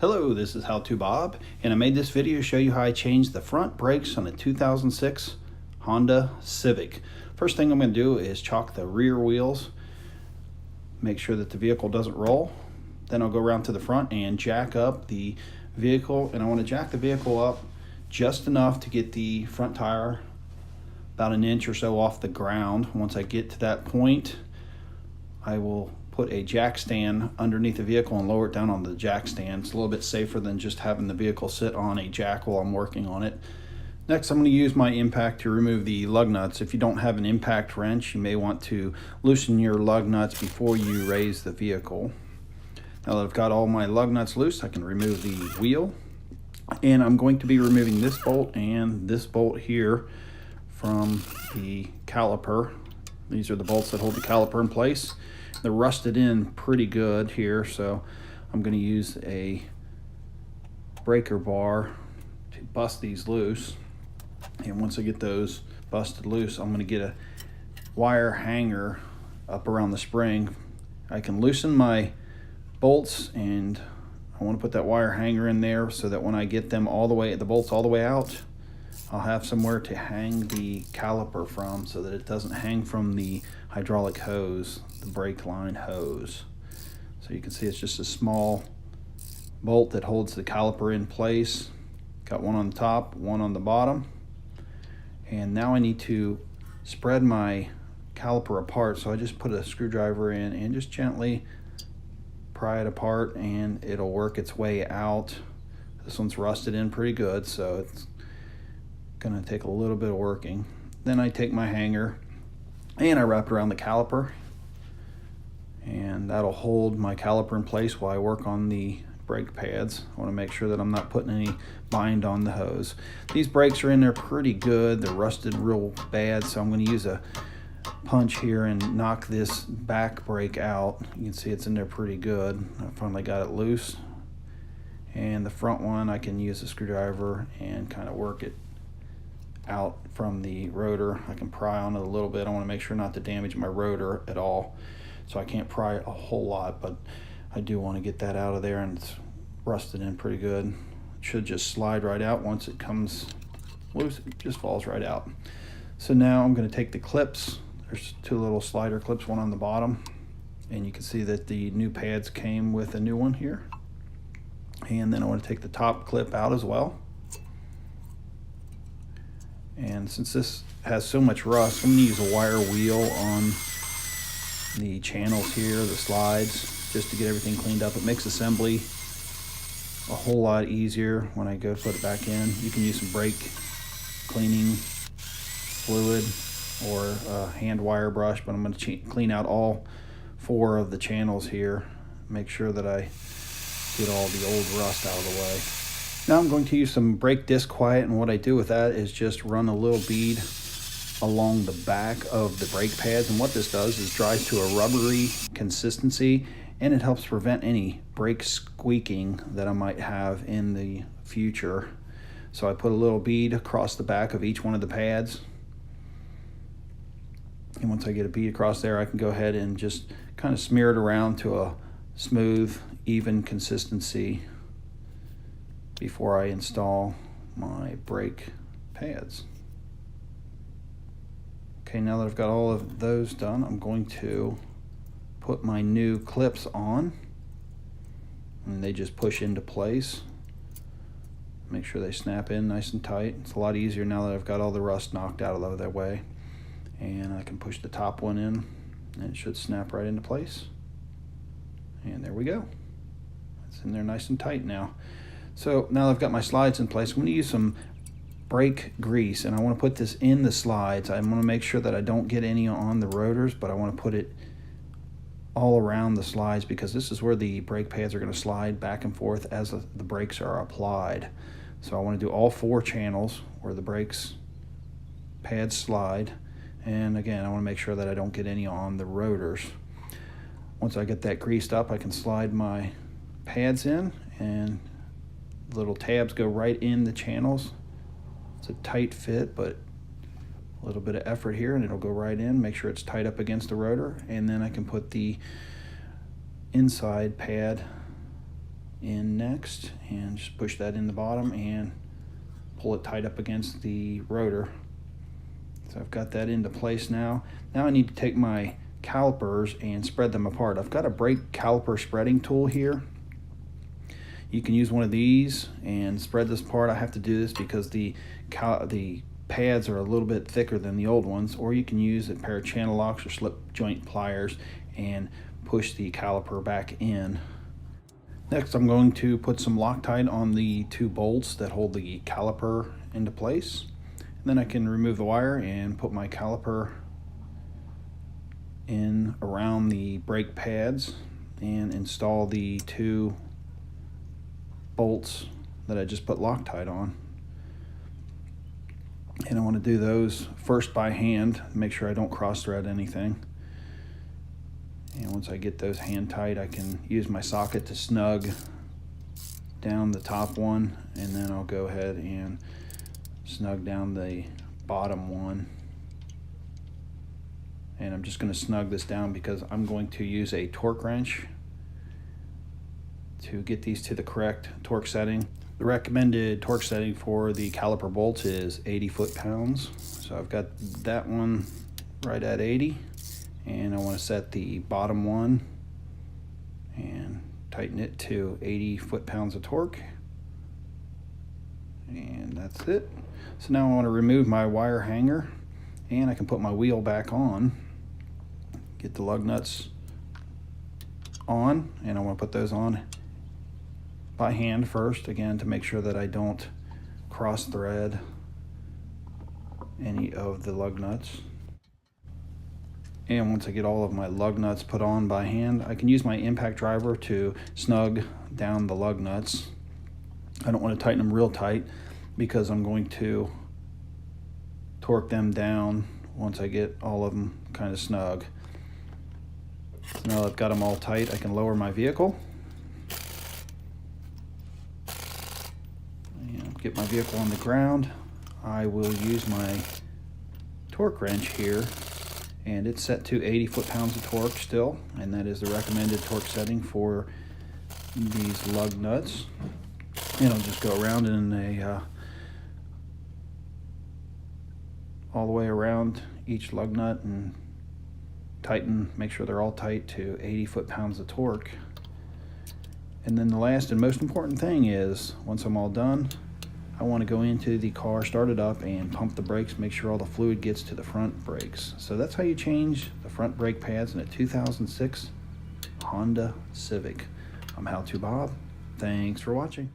Hello, this is How To Bob, and I made this video to show you how I changed the front brakes on a 2006 Honda Civic. First thing I'm going to do is chalk the rear wheels, make sure that the vehicle doesn't roll. Then I'll go around to the front and jack up the vehicle, and I want to jack the vehicle up just enough to get the front tire about an inch or so off the ground. Once I get to that point, I will put a jack stand underneath the vehicle and lower it down on the jack stand. It's a little bit safer than just having the vehicle sit on a jack while I'm working on it. Next, I'm going to use my impact to remove the lug nuts. If you don't have an impact wrench, you may want to loosen your lug nuts before you raise the vehicle. Now that I've got all my lug nuts loose, I can remove the wheel. And I'm going to be removing this bolt and this bolt here from the caliper. These are the bolts that hold the caliper in place. They're rusted in pretty good here, so I'm going to use a breaker bar to bust these loose. And once I get those busted loose, I'm going to get a wire hanger up around the spring. I can loosen my bolts, and I want to put that wire hanger in there so that when I get them all the way, the bolts all the way out, I'll have somewhere to hang the caliper from so that it doesn't hang from the hydraulic hose, the brake line hose. So you can see it's just a small bolt that holds the caliper in place. Got one on the top, one on the bottom. And now I need to spread my caliper apart. So I just put a screwdriver in and just gently pry it apart, and it'll work its way out. This one's rusted in pretty good, so it's gonna take a little bit of working. Then I take my hanger and I wrap it around the caliper, and that'll hold my caliper in place while I work on the brake pads. I want to make sure that I'm not putting any bind on the hose. These brakes are in there pretty good. They're rusted real bad, so I'm going to use a punch here and knock this back brake out. You can see it's in there pretty good. I finally got it loose. And the front one, I can use a screwdriver and kind of work it out from the rotor. I can pry on it a little bit. I want to make sure not to damage my rotor at all, so I can't pry a whole lot, but I do want to get that out of there, and it's rusted in pretty good. It should just slide right out. Once it comes loose, it just falls right out. So now I'm going to take the clips. There's two little slider clips, one on the bottom, and you can see that the new pads came with a new one here. And then I want to take the top clip out as well. And since this has so much rust, I'm going to use a wire wheel on the channels here, the slides, just to get everything cleaned up. It makes assembly a whole lot easier when I go to put it back in. You can use some brake cleaning fluid or a hand wire brush, but I'm going to clean out all four of the channels here. Make sure that I get all the old rust out of the way. Now I'm going to use some brake disc quiet, and what I do with that is just run a little bead along the back of the brake pads, and what this does is dries to a rubbery consistency, and it helps prevent any brake squeaking that I might have in the future. So I put a little bead across the back of each one of the pads, and once I get a bead across there, I can go ahead and just kind of smear it around to a smooth, even consistency before I install my brake pads. Okay, now that I've got all of those done, I'm going to put my new clips on, and they just push into place. Make sure they snap in nice and tight. It's a lot easier now that I've got all the rust knocked out of the way. And I can push the top one in, and it should snap right into place. And there we go. It's in there nice and tight now. So now I've got my slides in place, I'm going to use some brake grease, and I want to put this in the slides. I want to make sure that I don't get any on the rotors, but I want to put it all around the slides, because this is where the brake pads are going to slide back and forth as the brakes are applied. So I want to do all four channels where the brakes pads slide, and again I want to make sure that I don't get any on the rotors. Once I get that greased up, I can slide my pads in, and little tabs go right in the channels. It's a tight fit, but a little bit of effort here and it'll go right in. Make sure it's tight up against the rotor, and then I can put the inside pad in next, and just push that in the bottom and pull it tight up against the rotor. So I've got that into place now. Now I need to take my calipers and spread them apart. I've got a brake caliper spreading tool here. You can use one of these and spread this apart. I have to do this because the pads are a little bit thicker than the old ones, or you can use a pair of channel locks or slip joint pliers and push the caliper back in. Next, I'm going to put some Loctite on the 2 bolts that hold the caliper into place. And then I can remove the wire and put my caliper in around the brake pads and install the 2 bolts that I just put Loctite on. And I want to do those first by hand, make sure I don't cross thread anything. And once I get those hand tight, I can use my socket to snug down the top one, and then I'll go ahead and snug down the bottom one. And I'm just going to snug this down because I'm going to use a torque wrench to get these to the correct torque setting. The recommended torque setting for the caliper bolts is 80 foot-pounds. So I've got that one right at 80. And I want to set the bottom one and tighten it to 80 foot-pounds of torque. And that's it. So now I want to remove my wire hanger, and I can put my wheel back on. Get the lug nuts on, and I want to put those on by hand first, again, to make sure that I don't cross thread any of the lug nuts. And once I get all of my lug nuts put on by hand, I can use my impact driver to snug down the lug nuts. I don't want to tighten them real tight because I'm going to torque them down once I get all of them kind of snug. So now that I've got them all tight, I can lower my vehicle and get my vehicle on the ground. I will use my torque wrench here, and it's set to 80 foot-pounds of torque still, and that is the recommended torque setting for these lug nuts. And I'll just go around in a all the way around each lug nut and tighten, make sure they're all tight to 80 foot-pounds of torque. And then the last and most important thing is, once I'm all done, I want to go into the car, start it up, and pump the brakes, make sure all the fluid gets to the front brakes. So that's how you change the front brake pads in a 2006 Honda Civic. I'm How To Bob. Thanks for watching.